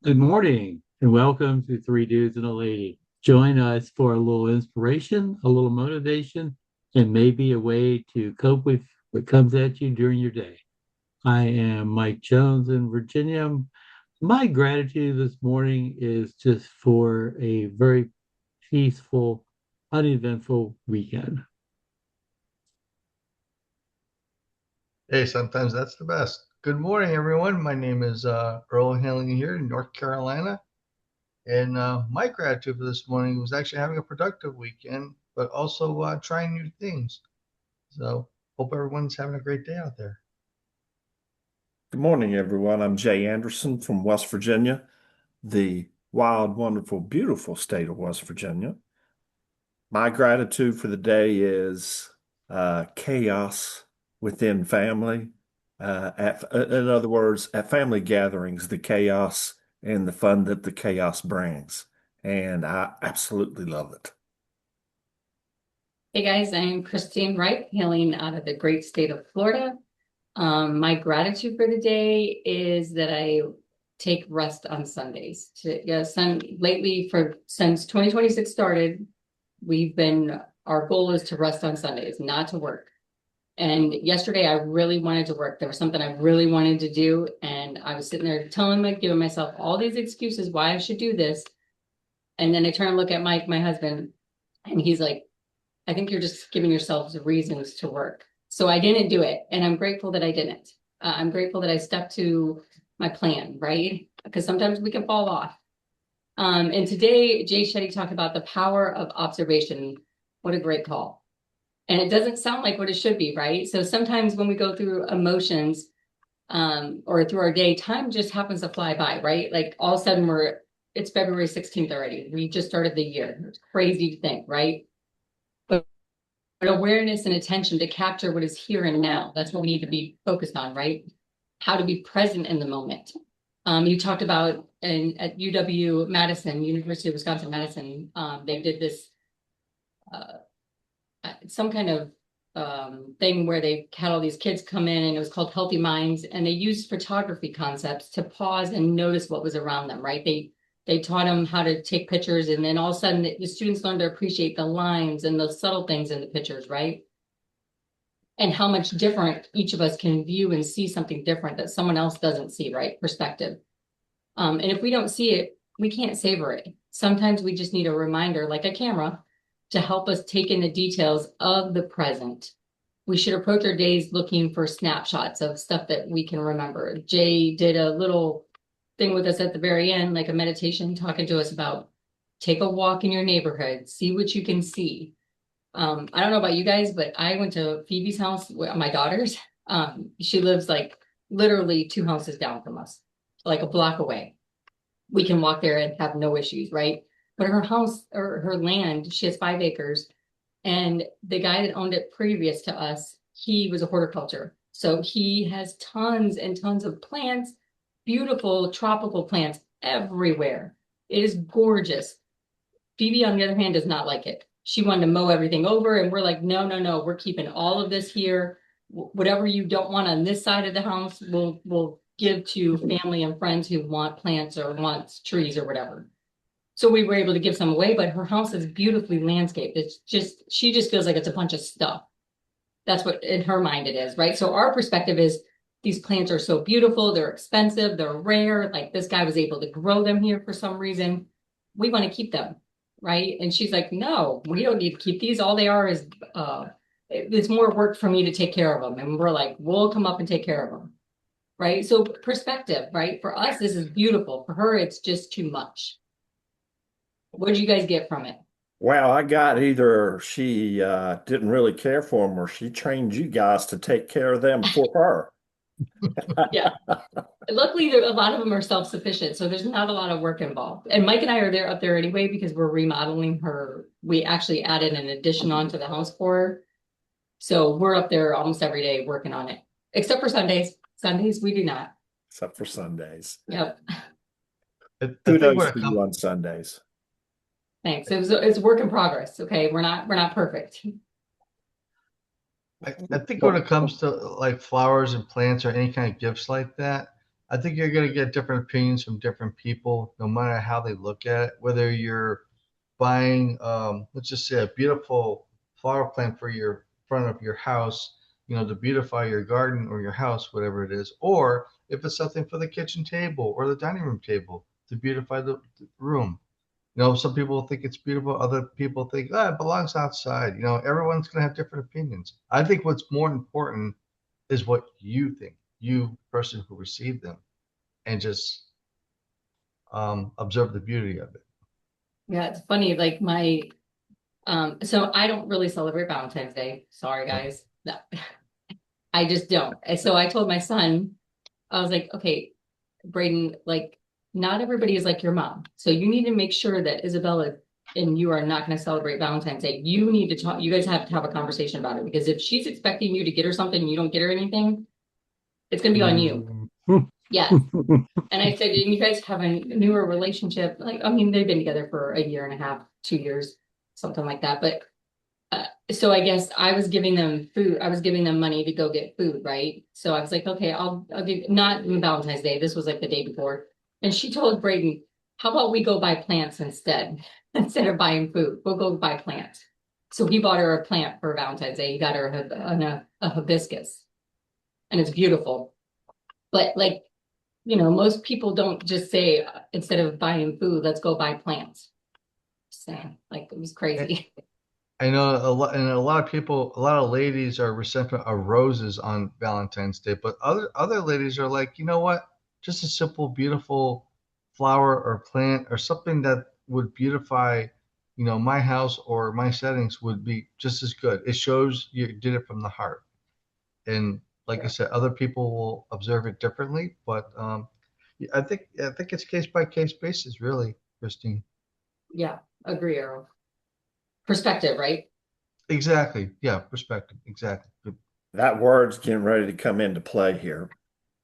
Good morning and welcome to Three Dudes and a Lady. Join us for a little inspiration, a little motivation, and maybe a way to cope with what comes at you during your day. I am Mike Jones in Virginia. My gratitude this morning is just for a very peaceful, uneventful weekend. Hey, sometimes that's the best. Good morning, everyone. My name is Earl hailing here in North Carolina. And my gratitude for this morning was actually having a productive weekend, but also trying new things. So, hope everyone's having a great day out there. Good morning, everyone. I'm Jay Anderson from West Virginia, the wild, wonderful, beautiful state of West Virginia. My gratitude for the day is chaos within family. In other words, at family gatherings, the chaos and the fun that the chaos brings. And I absolutely love it. Hey guys, I'm Christine Wright, hailing out of the great state of Florida. My gratitude for the day is that I take rest on Sundays. Lately, since 2026 started, our goal is to rest on Sundays, not to work. And yesterday, I really wanted to work. There was something I really wanted to do, and I was sitting there giving myself all these excuses why I should do this. And then I turn and look at Mike, my husband, and he's like, I think you're just giving yourselves reasons to work. So I didn't do it. And I'm grateful that I didn't. I'm grateful that I stuck to my plan, right? Because sometimes we can fall off. And today, Jay Shetty talked about the power of observation. What a great call. And it doesn't sound like what it should be, right? So sometimes when we go through emotions or through our day, time just happens to fly by, right? Like all of a sudden it's February 16th already. We just started the year. It's crazy to think, right? But awareness and attention to capture what is here and now. That's what we need to be focused on, right? How to be present in the moment. You talked about at Madison, University of Wisconsin-Madison, they did this some kind of thing where they had all these kids come in, and it was called Healthy Minds, and they used photography concepts to pause and notice what was around them, right? They taught them how to take pictures, and then all of a sudden the students learned to appreciate the lines and the subtle things in the pictures, right? And how much different each of us can view and see something different that someone else doesn't see, right? Perspective. And if we don't see it, we can't savor it. Sometimes we just need a reminder, like a camera, to help us take in the details of the present. We should approach our days looking for snapshots of stuff that we can remember. Jay did a little thing with us at the very end, like a meditation, talking to us about take a walk in your neighborhood, see what you can see. I don't know about you guys, but I went to Phoebe's house, my daughter's. She lives like literally two houses down from us, like a block away. We can walk there and have no issues, right? But her house or her land, she has 5 acres. And the guy that owned it previous to us, he was a horticulture. So he has tons and tons of plants, beautiful tropical plants everywhere. It is gorgeous. Phoebe, on the other hand, does not like it. She wanted to mow everything over, and we're like, no, no, no, we're keeping all of this here. Whatever you don't want on this side of the house, we'll give to family and friends who want plants or want trees or whatever. So we were able to give some away, but her house is beautifully landscaped. It's just, she just feels like it's a bunch of stuff. That's what in her mind it is, right? So our perspective is these plants are so beautiful, they're expensive, they're rare. Like this guy was able to grow them here for some reason. We want to keep them, right? And she's like, no, we don't need to keep these. All they are is it's more work for me to take care of them. And we're like, we'll come up and take care of them. Right. So perspective, right? For us, this is beautiful. For her, it's just too much. What did you guys get from it? Well, I got either she didn't really care for them or she trained you guys to take care of them for her. Yeah. Luckily, a lot of them are self-sufficient, so there's not a lot of work involved. And Mike and I are there up there anyway because we're remodeling her. We actually added an addition onto the house for her. So we're up there almost every day working on it, except for Sundays. Sundays we do not. Except for Sundays. Yep. I think Kudos when it to you comes, on Sundays. Thanks. It's a work in progress. Okay, we're not perfect. I think when it comes to like flowers and plants or any kind of gifts like that, I think you're going to get different opinions from different people, no matter how they look at it. Whether you're buying, let's just say, a beautiful flower plant for your front of your house, to beautify your garden or your house, whatever it is, or if it's something for the kitchen table or the dining room table to beautify the room. Some people think it's beautiful, other people think, it belongs outside. Everyone's going to have different opinions. I think what's more important is what you think, you person who received them, and just observe the beauty of it. Yeah, it's funny, like so I don't really celebrate Valentine's Day. Sorry, guys. No, I just don't. And so I told my son, I was like, okay, Braden, like, not everybody is like your mom. So you need to make sure that Isabella and you are not going to celebrate Valentine's Day. You need to talk, you guys have to have a conversation about it, because if she's expecting you to get her something and you don't get her anything, it's going to be on you. Yes. And I said, and you guys have a newer relationship. Like, I mean, they've been together for a year and a half, 2 years, something like that. But so I guess I was giving them food. I was giving them money to go get food, right? So I was like, okay, I'll give, not Valentine's Day. This was like the day before. And she told Braden, how about we go buy plants instead? Instead of buying food, we'll go buy plants. So he bought her a plant for Valentine's Day. He got her a hibiscus, and it's beautiful. But like, most people don't just say, instead of buying food, let's go buy plants. So, like, it was crazy. I know a lot of people, a lot of ladies are resentful of roses on Valentine's Day, but other ladies are like, you know what? Just a simple, beautiful flower or plant or something that would beautify, my house or my settings would be just as good. It shows you did it from the heart. And like I said, other people will observe it differently, but I think it's case by case basis, really, Christine. Yeah, agree, Earl. Perspective, right? Exactly. Yeah, perspective. Exactly. Good. That word's getting ready to come into play here.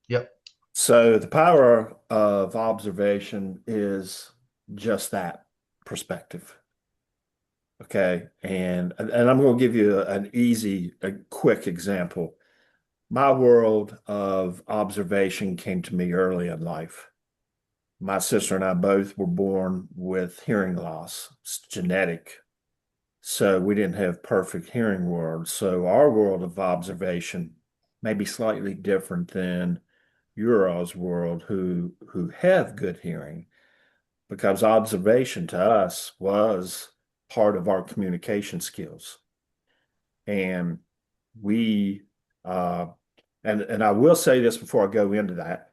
Yep. So the power of observation is just that, perspective. Okay. And I'm going to give you a quick example. My world of observation came to me early in life. My sister and I both were born with hearing loss. It's genetic. So we didn't have perfect hearing worlds. So our world of observation may be slightly different than Ural's world who have good hearing, because observation to us was part of our communication skills. And we and I will say this before I go into that.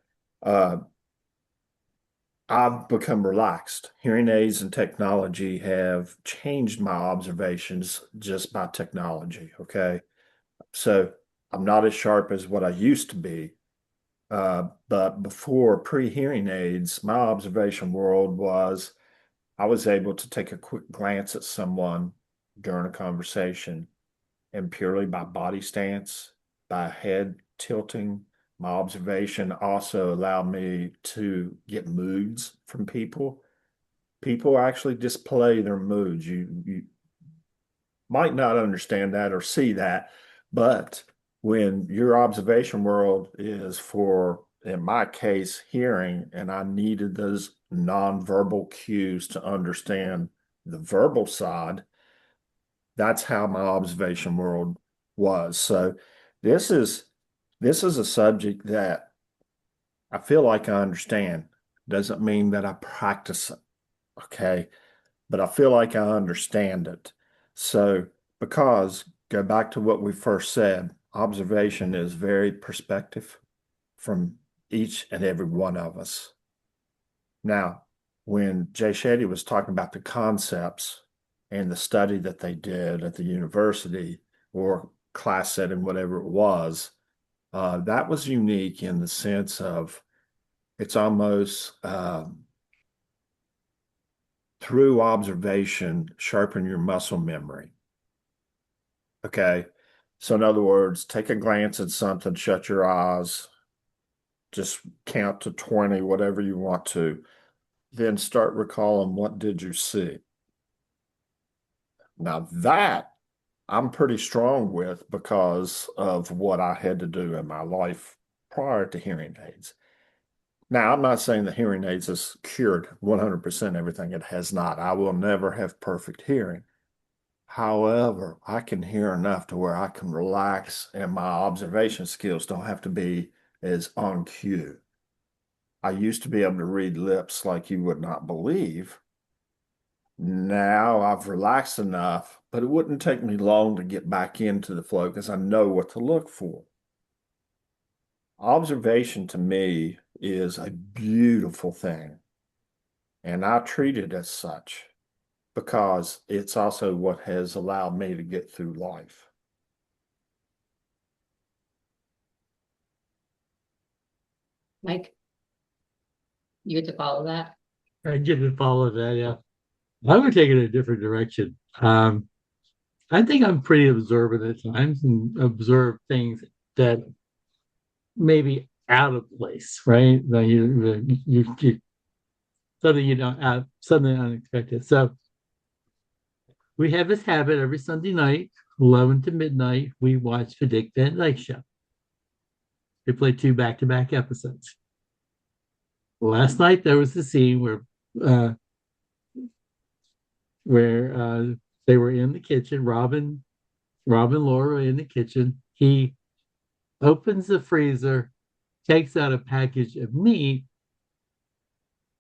I've become relaxed. Hearing aids and technology have changed my observations just by technology. Okay. So I'm not as sharp as what I used to be. But before pre-hearing aids, my observation world was I was able to take a quick glance at someone during a conversation, and purely by body stance, by head tilting, my observation also allowed me to get moods from people. People actually display their moods. You might not understand that or see that, but when your observation world is for, in my case, hearing, and I needed those nonverbal cues to understand the verbal side, that's how my observation world was. So this is a subject that I feel like I understand. Doesn't mean that I practice it, okay? But I feel like I understand it. So because go back to what we first said, observation is very perspective from each and every one of us. Now, when Jay Shetty was talking about the concepts and the study that they did at the university or class setting, whatever it was, that was unique in the sense of it's almost through observation, sharpen your muscle memory. Okay. So, in other words, take a glance at something, shut your eyes, just count to 20, whatever you want to, then start recalling what did you see. Now, that I'm pretty strong with because of what I had to do in my life prior to hearing aids. Now, I'm not saying the hearing aids has cured 100% everything. It has not. I will never have perfect hearing. However, I can hear enough to where I can relax and my observation skills don't have to be as on cue. I used to be able to read lips like you would not believe. Now I've relaxed enough, but it wouldn't take me long to get back into the flow because I know what to look for. Observation to me is a beautiful thing, and I treat it as such because it's also what has allowed me to get through life. Mike, you get to follow that. I get to follow that. Yeah, I would take it a different direction. I think I'm pretty observant at times and observe things that may be out of place, right? Like you something you don't have, something unexpected. So we have this habit every Sunday night, 11 to midnight, we watch the Dick Van Dyke Show. They play two back-to-back episodes. Last night there was the scene uh, where they were in the kitchen. Rob and Laura were in the kitchen. He opens the freezer, takes out a package of meat,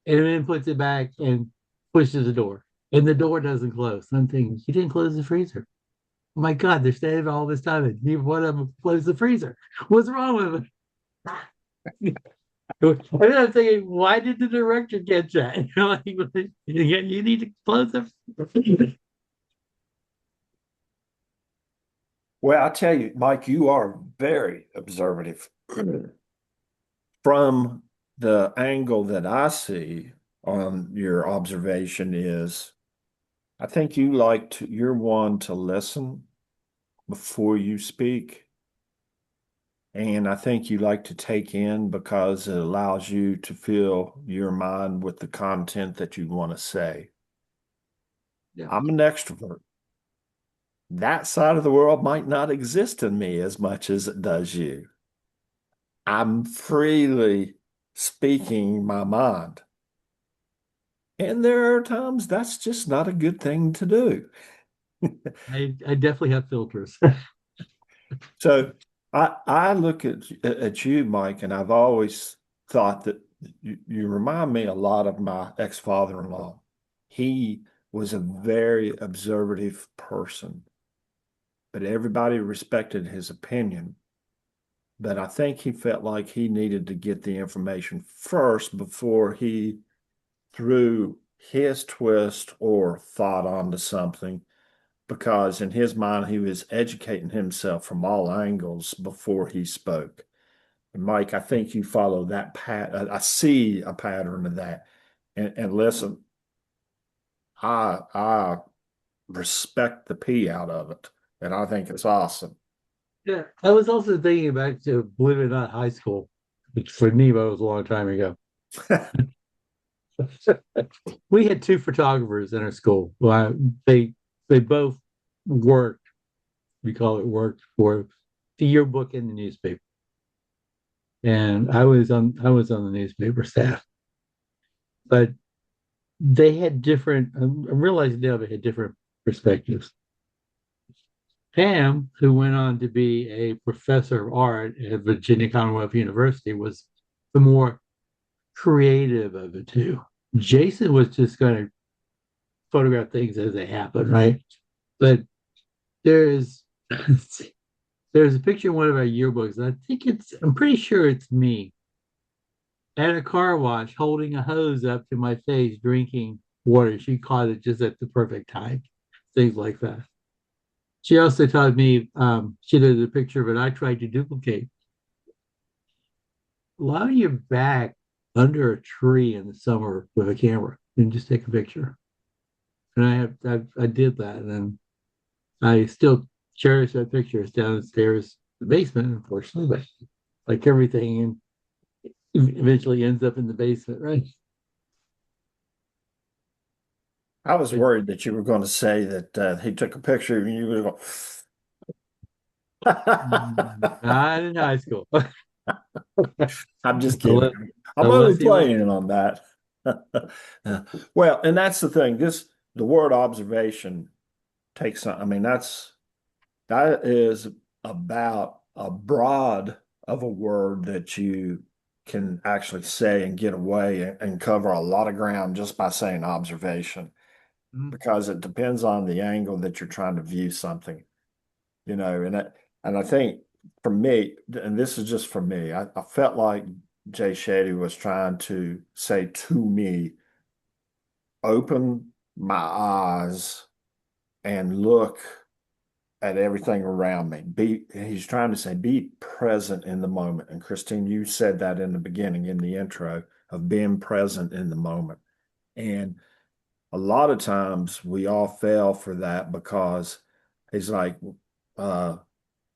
and then puts it back and pushes the door. And the door doesn't close. I'm thinking, he didn't close the freezer. Oh my God, they're standing all this time and neither one of them closed the freezer. What's wrong with them? And then I'm thinking, why did the director get that? You need to close the. Well, I tell you, Mike, you are very observative. From the angle that I see on your observation is, I think you're one to listen before you speak. And I think you like to take in because it allows you to fill your mind with the content that you want to say. Yeah. I'm an extrovert. That side of the world might not exist in me as much as it does you. I'm freely speaking my mind. And there are times that's just not a good thing to do. I definitely have filters. So I look at you, Mike, and I've always thought that you remind me a lot of my ex-father-in-law. He was a very observative person, but everybody respected his opinion. But I think he felt like he needed to get the information first before he threw his twist or thought onto something, because in his mind, he was educating himself from all angles before he spoke. And Mike, I think you follow that I see a pattern of that. And listen, I respect the P out of it, and I think it's awesome. Yeah. I was also thinking back to, believe it or not, high school, which for me was a long time ago. We had two photographers in our school. Well, they both worked. We call it worked for the yearbook and the newspaper. And I was on the newspaper staff, but they had different. I'm realizing now they had different perspectives. Pam, who went on to be a professor of art at Virginia Commonwealth University, was the more creative of the two. Jason was just going to photograph things as they happen, right? But there's there's a picture in one of our yearbooks. I'm pretty sure it's me at a car wash holding a hose up to my face, drinking water. She caught it just at the perfect time, things like that. She also taught me, she did a picture of it I tried to duplicate. Lie on your back under a tree in the summer with a camera and just take a picture. And I did that, and I still cherish that picture. It's downstairs, the basement, unfortunately, but like everything, and eventually ends up in the basement, right? I was worried that you were going to say that he took a picture and you were going, Not in high school. I'm just Unless, kidding. I'm So let's only see what. playing on that. Well, and that's the thing. The word observation takes on, I mean, that is about a broad of a word that you can actually say and get away and cover a lot of ground just by saying observation, Mhm. because it depends on the angle that you're trying to view something, and I think for me, and this is just for me, I felt like Jay Shetty was trying to say to me, open my eyes and look at everything around me. He's trying to say, be present in the moment. And Christine, you said that in the beginning, in the intro, of being present in the moment. And a lot of times we all fail for that because he's like, uh,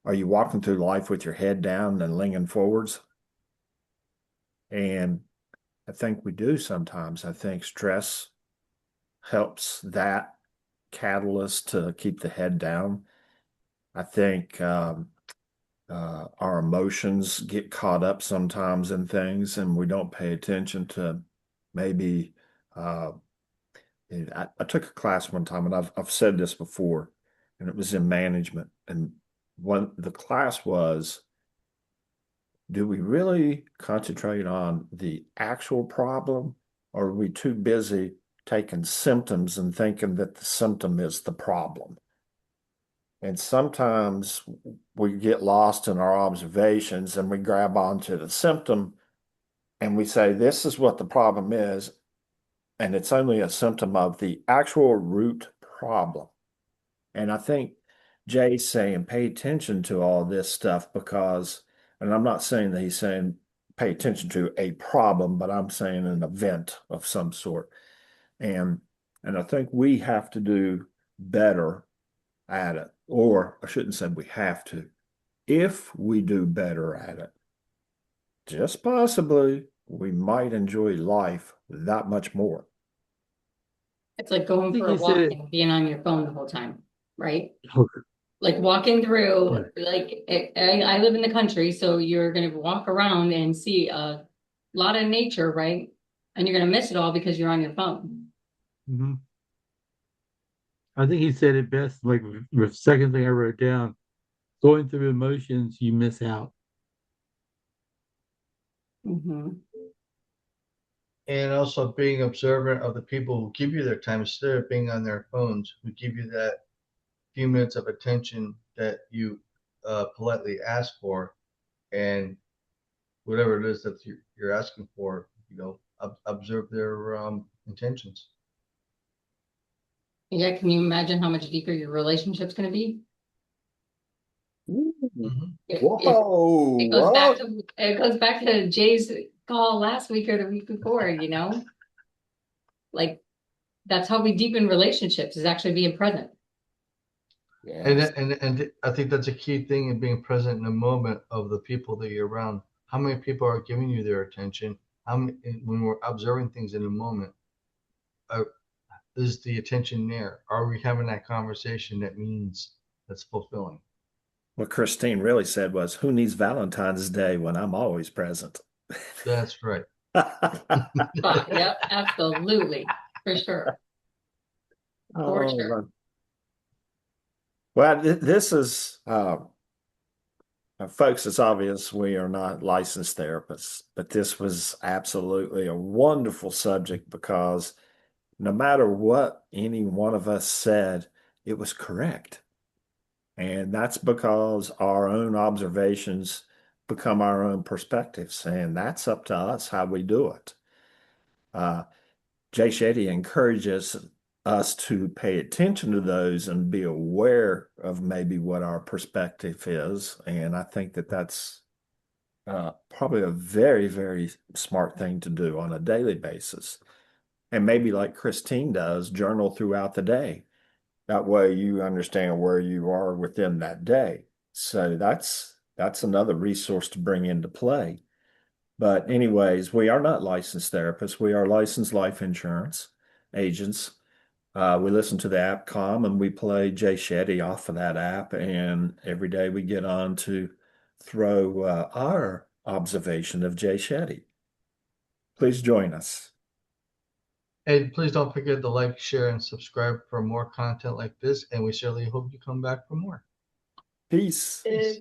are you walking through life with your head down and leaning forwards? And I think we do sometimes. I think stress helps that catalyst to keep the head down. I think our emotions get caught up sometimes in things and we don't pay attention to maybe. Uh, I took a class one time, and I've said this before, and it was in management. And the class was, do we really concentrate on the actual problem, or are we too busy taking symptoms and thinking that the symptom is the problem? And sometimes we get lost in our observations and we grab onto the symptom and we say, this is what the problem is. And it's only a symptom of the actual root problem. And I think Jay's saying, pay attention to all this stuff because, and I'm not saying that he's saying pay attention to a problem, but I'm saying an event of some sort. And I think we have to do better at it, or I shouldn't say we have to. If we do better at it, just possibly we might enjoy life that much more. It's like I going think for a he said walk it. and being on your phone the whole time, right? Oh, Like walking yeah. through, like I live in the country, so you're gonna walk around and see a lot of nature, right? And you're gonna miss it all because you're on your phone. Mhm. I think he said it best. Like the second thing I wrote down, going through emotions, you miss out. Hmm. And also being observant of the people who give you their time instead of being on their phones, who give you that few minutes of attention that you politely ask for, and whatever it is that you're asking for, observe their intentions. Yeah, can you imagine how much deeper your relationship's gonna be? Mm-hmm. If Whoa, it goes back what? to Jay's call last week or the week before, like that's how we deepen relationships is actually being present. And Yes. and I think that's a key thing in being present in the moment of the people that you're around. How many people are giving you their attention? How many, when we're observing things in the moment, uh, is the attention there? Are we having that conversation that means that's fulfilling? What Christine really said was, who needs Valentine's Day when I'm always present? That's right. But yep, absolutely. For sure. For Oh, sure. man. Well, this is, folks, it's obvious we are not licensed therapists, but this was absolutely a wonderful subject because no matter what any one of us said, it was correct. And that's because our own observations become our own perspectives. And that's up to us how we do it. Uh, Jay Shetty encourages us to pay attention to those and be aware of maybe what our perspective is. And I think that that's probably a very, very smart thing to do on a daily basis. And maybe like Christine does, journal throughout the day. That way you understand where you are within that day. So that's another resource to bring into play. But anyways, we are not licensed therapists. We are licensed life insurance agents. We listen to the app Calm and we play Jay Shetty off of that app. And every day we get on to throw our observation of Jay Shetty. Please join us. And please don't forget to like, share, and subscribe for more content like this. And we certainly hope you come back for more. Peace. Peace.